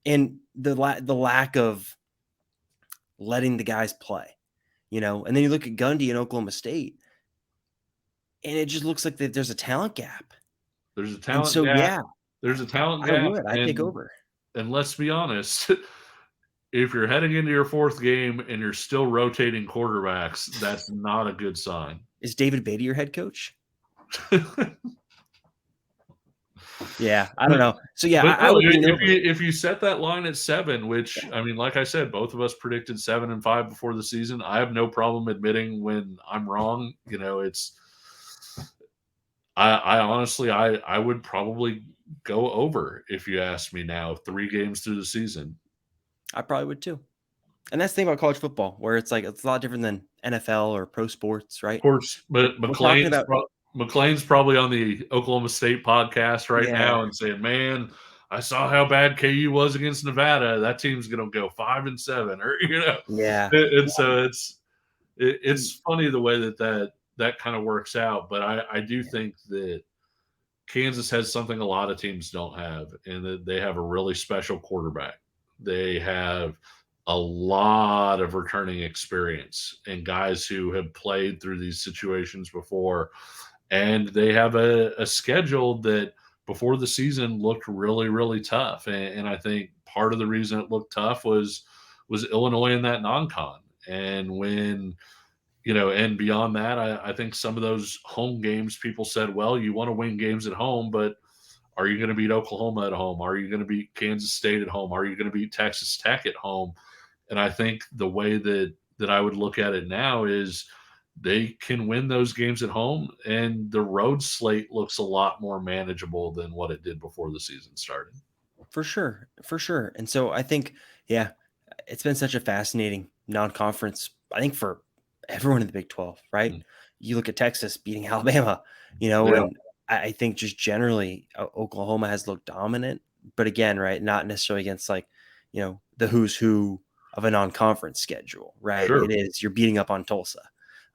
and the lack of letting the guys play, And then you look at Gundy in Oklahoma State, and it just looks like that there's a talent gap. There's a And talent so, gap. yeah, There's a talent I gap, would. I'd take over. and let's be honest, if you're heading into your 4th game and you're still rotating quarterbacks, that's not a good sign. Is David Beatty your head coach? Yeah, I don't know. So, yeah, But I no, would lean over. if you set that line at 7, which, I mean, like I said, both of us predicted 7 and 5 before the season. I have no problem admitting when I'm wrong. It's I honestly I would probably go over if you asked me now 3 games through the season. I probably would too. And that's the thing about college football, where it's like it's a lot different than NFL or pro sports, right? Of course, but We're talking about McLean's probably on the Oklahoma State podcast right yeah, now and saying, "Man, I saw how bad KU was against Nevada. That team's going to go 5 and 7," or yeah, And so it's funny the way that kind of works out. But I do think that Kansas has something a lot of teams don't have, and that they have a really special quarterback. They have a lot of returning experience and guys who have played through these situations before. And they have a schedule that before the season looked really, really tough. And I think part of the reason it looked tough was Illinois in that non-con. And when and beyond that, I think some of those home games, people said, well, you want to win games at home, but are you going to beat Oklahoma at home? Are you going to beat Kansas State at home? Are you going to beat Texas Tech at home? And I think the way that I would look at it now is they can win those games at home, and the road slate looks a lot more manageable than what it did before the season started. for sure, for sure. And so I think, yeah, it's been such a fascinating non-conference. I think for everyone in the Big 12, right? Mm. You look at Texas beating Alabama, Yeah. and I think just generally Oklahoma has looked dominant, but again, right, not necessarily against like, the who's who of a non-conference schedule, right? Sure. It is you're beating up on Tulsa.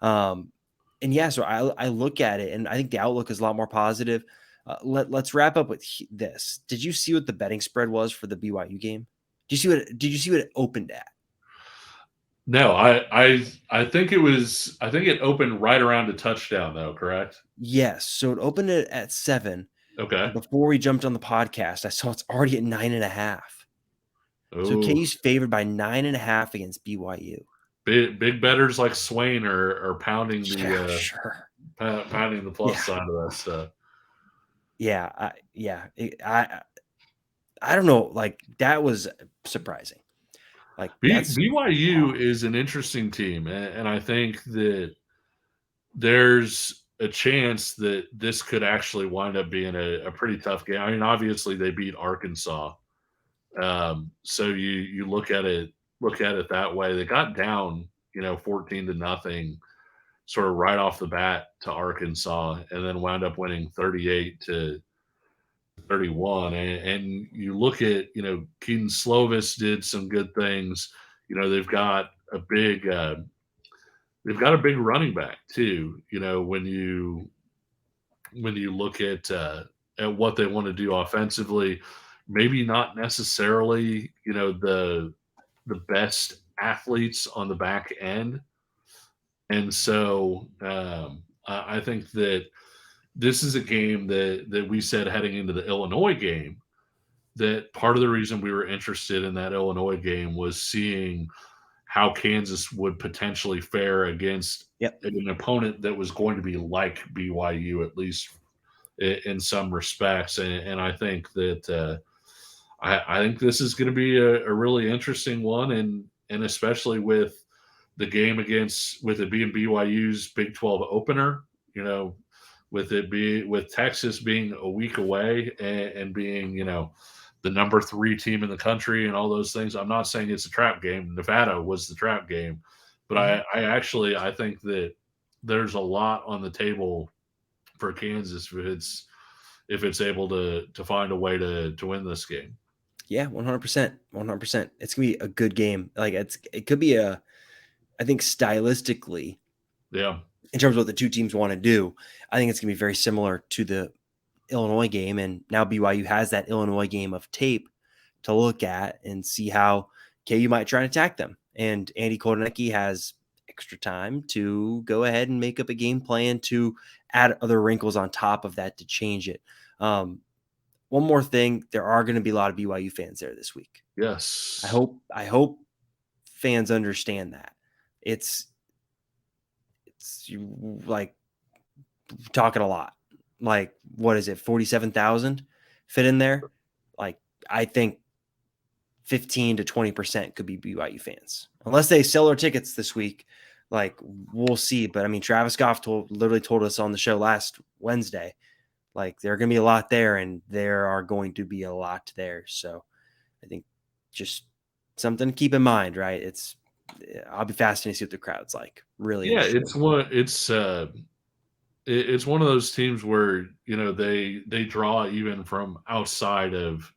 And yeah, so I look at it and I think the outlook is a lot more positive. Let's wrap up with this. Did you see what the betting spread was for the BYU game? Did you see what it opened at? No, I think it was, I think it opened right around a touchdown though, correct? Yes. So it opened it at 7. Okay. And before we jumped on the podcast, I saw it's already at 9.5. So Oh, KU's favored by 9.5 against BYU. big betters like Swain are pounding Yeah, the sure. pounding the plus Yeah. side of that stuff. Yeah, I don't know. Like that was surprising. Like BYU is an interesting team, and I think that there's a chance that this could actually wind up being a pretty tough game. I mean, obviously they beat Arkansas, so you look at it that way. They got down 14-0, sort of right off the bat to Arkansas, and then wound up winning 38-31. And you look at Keaton Slovis did some good things. They've got a big they've got a big running back too. When you look at what they want to do offensively, maybe not necessarily the best athletes on the back end, and so I think that this is a game that we said heading into the Illinois game that part of the reason we were interested in that Illinois game was seeing how Kansas would potentially fare against Yep. an opponent that was going to be like BYU, at least in some respects. And I think that I think this is going to be a really interesting one, and especially with the game with it being BYU's Big 12 opener, with Texas being a week away and being the number 3 team in the country and all those things. I'm not saying it's a trap game. Nevada was the trap game, but I think that there's a lot on the table for Kansas if it's able to find a way to win this game. Yeah, 100%. 100%. It's going to be a good game. Like it could be I think stylistically, Yeah. in terms of what the two teams want to do, I think it's going to be very similar to the Illinois game. And now BYU has that Illinois game of tape to look at and see how KU might try and attack them. And Andy Kotelnicki has extra time to go ahead and make up a game plan to add other wrinkles on top of that to change it. One more thing, there are going to be a lot of BYU fans there this week. Yes. I hope fans understand that. It's like talking a lot. Like, what is it? 47,000 fit in there. Like, I think 15 to 20% could be BYU fans, unless they sell their tickets this week. Like, we'll see. But I mean, Travis Goff literally told us on the show last Wednesday, like, there are going to be a lot there, and there are going to be a lot there. So I think just something to keep in mind, right? I'll be fascinated to see what the crowd's like. Really, yeah. It's one of those teams where they draw even from outside of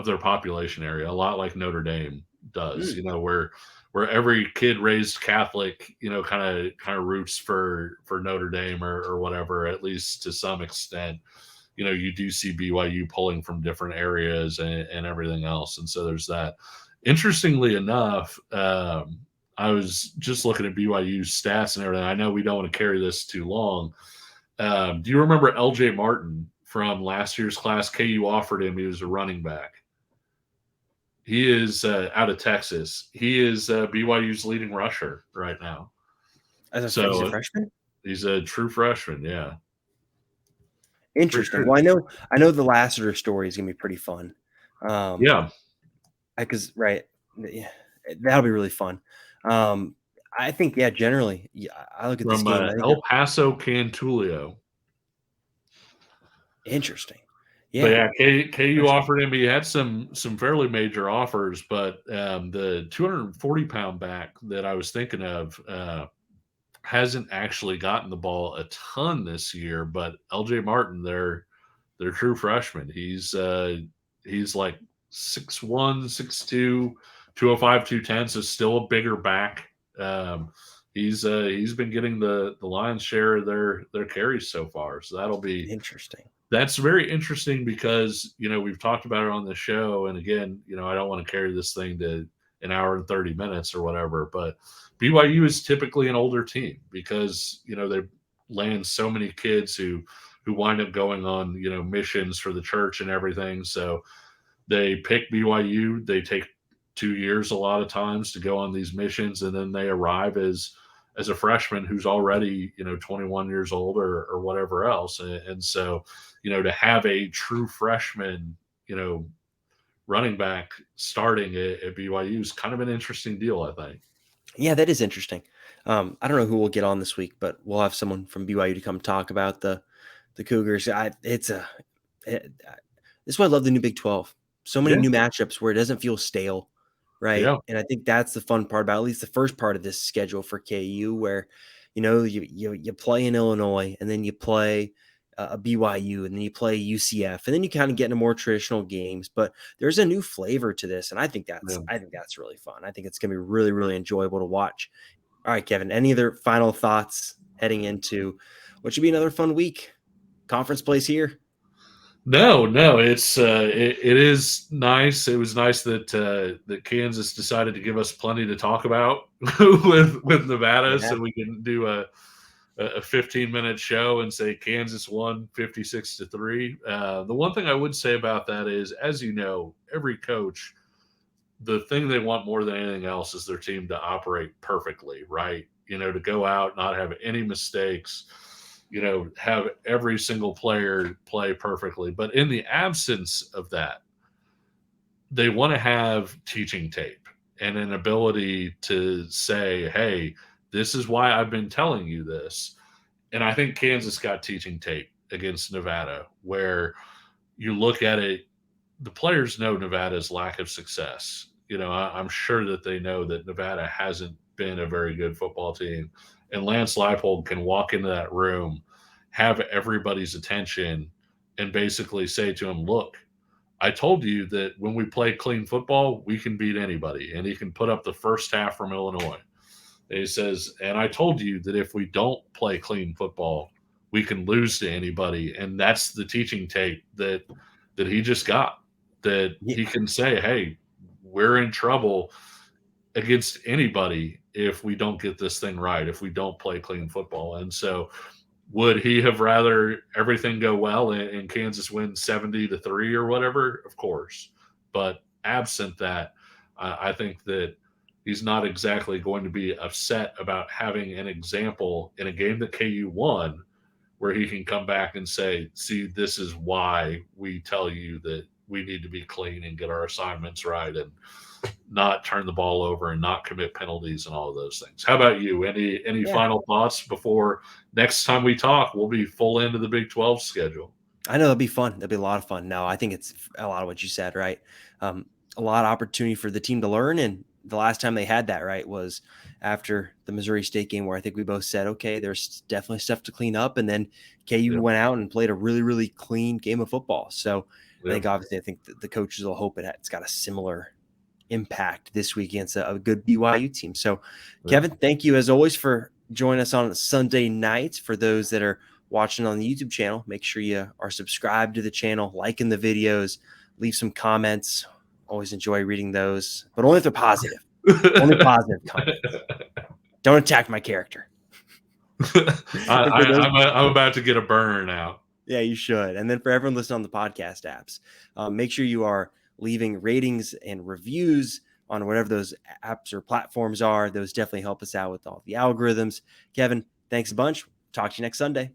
their population area, a lot like Notre Dame does. Where every kid raised Catholic, kind of roots for Notre Dame or whatever, at least to some extent. You do see BYU pulling from different areas and everything else, and so there's that. Interestingly enough, I was just looking at BYU's stats and everything. I know we don't want to carry this too long. Do you remember LJ Martin from last year's class? KU offered him. He was a running back. He is out of Texas. He is BYU's leading rusher right now. He's a freshman? He's a true freshman, yeah. Interesting. Sure. Well, I know the Lassiter story is going to be pretty fun. Yeah. Because, right, that'll be really fun. I think, generally, I look at this game. El Paso Cantulio. Interesting. Yeah. But yeah, KU offered him. He had some fairly major offers, but the 240-pound back that I was thinking of hasn't actually gotten the ball a ton this year. But LJ Martin, their true freshman, he's like 6'1", 6'2", 205, 210, so still a bigger back. He's been getting the lion's share of their carries so far, so that'll be interesting. That's very interesting because we've talked about it on the show, and again, I don't want to carry this thing to an hour and 30 minutes or whatever, but BYU is typically an older team because they land so many kids who wind up going on missions for the church and everything. So they pick BYU. They take 2 years a lot of times to go on these missions, and then they arrive as a freshman who's already 21 years old or whatever else, and so to have a true freshman running back starting at BYU is kind of an interesting deal, I think. Yeah, that is interesting. I don't know who we'll get on this week, but we'll have someone from BYU to come talk about the Cougars. This is why I love the new Big 12. So many new matchups where it doesn't feel stale, right? Yeah. And I think that's the fun part about at least the first part of this schedule for KU, where you play in Illinois, and then you play a BYU, and then you play UCF, and then you kind of get into more traditional games. But there's a new flavor to this, and I think that's really fun. I think it's going to be really, really enjoyable to watch. All right, Kevin, any other final thoughts heading into what should be another fun week? Conference plays here. No, it is nice. It was nice that Kansas decided to give us plenty to talk about with Nevada, Yeah. so we can do a 15-minute show and say Kansas won 56-3. The one thing I would say about that is, as you know, every coach, the thing they want more than anything else is their team to operate perfectly, right? To go out, not have any mistakes, have every single player play perfectly. But in the absence of that, they want to have teaching tape and an ability to say, hey, this is why I've been telling you this. And I think Kansas got teaching tape against Nevada, where you look at it, the players know Nevada's lack of success. I'm sure that they know that Nevada hasn't been a very good football team. And Lance Leipold can walk into that room, have everybody's attention, and basically say to him, look, I told you that when we play clean football, we can beat anybody. And he can put up the first half from Illinois. And he says, and I told you that if we don't play clean football, we can lose to anybody. And that's the teaching tape that he just got, that Yeah. he can say, hey, we're in trouble against anybody if we don't get this thing right, if we don't play clean football. And so would he have rather everything go well and Kansas win 70-3 or whatever? Of course. But absent that, I think that he's not exactly going to be upset about having an example in a game that KU won where he can come back and say, see, this is why we tell you that we need to be clean and get our assignments right and not turn the ball over and not commit penalties and all of those things. How about you? Any Yeah. final thoughts before next time we talk? We'll be full into the Big 12 schedule. I know that'll be fun. That'll be a lot of fun. No, I think it's a lot of what you said, right? A lot of opportunity for the team to learn. And the last time they had that, right, was after the Missouri State game, where I think we both said, okay, there's definitely stuff to clean up. And then KU Yep. went out and played a really, really clean game of football. So Yep. I think the coaches will hope it's got a similar impact this week against a good BYU team. So, Yep. Kevin, thank you as always for joining us on Sunday nights. For those that are watching on the YouTube channel, make sure you are subscribed to the channel, liking the videos, leave some comments. Always enjoy reading those, but only if they're positive. Only positive comments. Don't attack my character. I'm about to get a burner now. Yeah, you should. And then for everyone listening on the podcast apps, make sure you are leaving ratings and reviews on whatever those apps or platforms are. Those definitely help us out with all the algorithms. Kevin, thanks a bunch. Talk to you next Sunday.